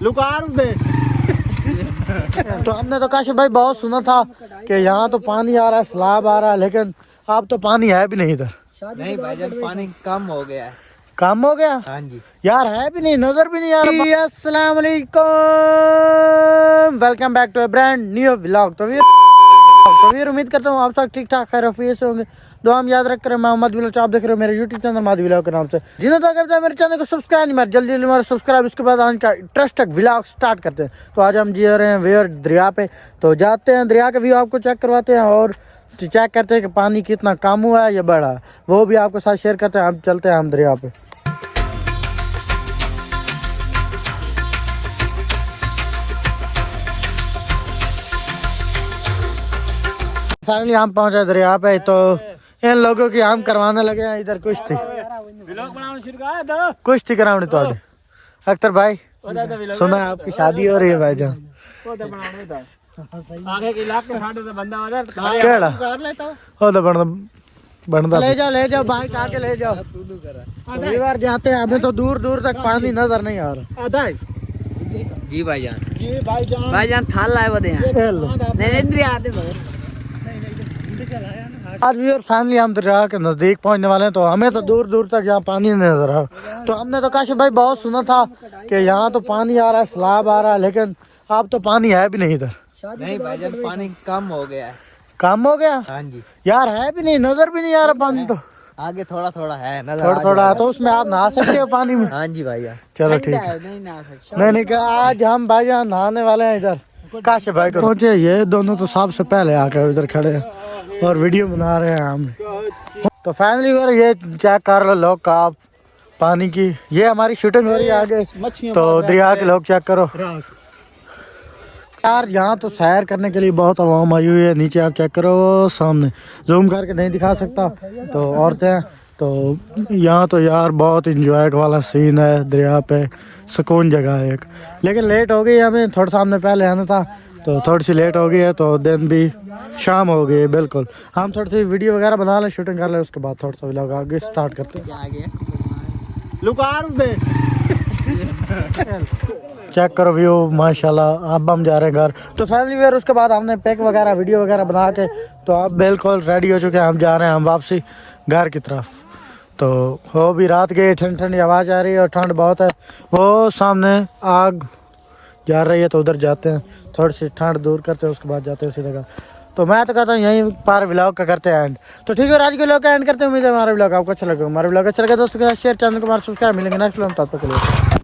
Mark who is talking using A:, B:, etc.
A: लुकार दे।
B: तो हमने तो काशिफ भाई बहुत सुना था कि यहाँ तो पानी आ रहा है, सैलाब आ रहा है, लेकिन अब तो पानी है भी नहीं इधर।
A: नहीं भाईजान, पानी कम हो गया है।
B: कम हो गया?
A: हाँ जी
B: यार है भी नहीं, नजर भी नहीं आ रहा। अस्सलाम वालेकुम, welcome back to a brand new vlog. तो वीर उम्मीद करता हूँ आप सब ठीक ठाक खैर से होंगे। दुआ हम याद रख कर मैं मोहम्मद व्लॉग, आप देख रहे हो मेरे यूट्यूब चैनल मोहम्मद व्लॉग के नाम से। जिन्हें तो अगर मेरे चैनल को सब्सक्राइब नहीं मार, जल्दी जल्दी मारो सब्सक्राइब। इसके बाद आज का इंटरेस्टिंग व्लॉग स्टार्ट करते हैं। तो आज हम जी रहे हैं वेयर दरिया पे, तो जाते हैं दरिया का व्यू आपको चेक करवाते हैं और चेक करते हैं कि पानी कितना कम हुआ है या बढ़ा है, वो भी आपको साथ शेयर करते हैं। हम चलते हैं हम दरिया पे। फाइनली हम पहुंचे दरिया पे, तो इन लोगों की हम करवाने लगे हैं इधर कुश्ती करावनी। तो अख्तर भाई सुना है आपकी शादी हो रही है भाईजान? ले जाओ बाइक आके ले जाओ। अगली बार जाते हैं, हमें तो दूर दूर तक पानी नजर नहीं आ रहा।
A: जी भाईजान थाल लाए बदे
B: आज भी और फैमिली हम दरिया के नजदीक पहुंचने वाले हैं, तो हमें तो दूर दूर तक यहाँ पानी नहीं नजर आ रहा। तो हमने तो काशिफ भाई बहुत सुना था कि यहाँ तो पानी आ रहा है, सैलाब आ रहा है, लेकिन अब तो पानी है भी नहीं इधर।
A: नहीं भाईजान, पानी कम हो गया है।
B: कम हो गया?
A: हाँ जी
B: यार है भी नहीं, नजर भी नहीं आ रहा पानी। तो
A: आगे थोड़ा थोड़ा है,
B: थोड़ा थोड़ा, तो उसमें आप नहा सकते हो पानी में?
A: हाँ जी भैया।
B: चलो ठीक है। नहीं आज हम भाई यहाँ नहाने वाले हैं इधर। काशिफ भाई को सोचे ये दोनों तो सबसे पहले आकर इधर खड़े हैं और वीडियो बना रहे हैं हम। तो फैमिली पर ये चेक कर लो लोग का आप पानी की, ये हमारी शूटिंग हो रही है आगे, तो दरिया के लोग चेक करो यार। यहाँ तो सैर करने के लिए बहुत आवाम आई हुई है। नीचे आप चेक करो, सामने जूम करके नहीं दिखा सकता, तो औरतें। तो यहाँ तो यार बहुत इंजॉय वाला सीन है दरिया पे, सुकून जगह है एक। लेकिन लेट हो गई, हमें थोड़ा सामने पहले आना था, तो थोड़ी सी लेट हो गई है, तो दिन भी शाम हो गई है बिल्कुल। हम थोड़ी सी वीडियो वगैरह बना लें, शूटिंग कर लें, उसके बाद थोड़ा सा व्लॉग आगे स्टार्ट करते हैं। लुकार दे। चेक करो व्यू माशाल्लाह। अब हम जा रहे हैं घर। तो फैमिली वेयर उसके बाद हमने पैक वगैरह वीडियो वगैरह बना के, तो अब बिल्कुल रेडी हो चुके हैं। हम जा रहे हैं हम वापसी घर की तरफ। तो हो भी रात गई, ठंडी ठंडी आवाज़ आ रही है और ठंड बहुत है। वो सामने आग जा रही है, तो उधर जाते हैं, थोड़ी सी ठंड दूर करते हैं, उसके बाद जाते हैं उसी जगह। तो मैं तो कहता हूँ यहीं पर व्लॉग का करते हैं एंड। तो ठीक है, आज के व्लॉग का एंड करते हैं। उम्मीद है हमारा व्लॉग आपको अच्छा लगा। हमारा व्लॉग अच्छा लगा दोस्तों के साथ शेयर, चैनल को हमारा सब्सक्राइब। मिलेंगे नेक्स्ट व्लॉग, तब तक के लिए।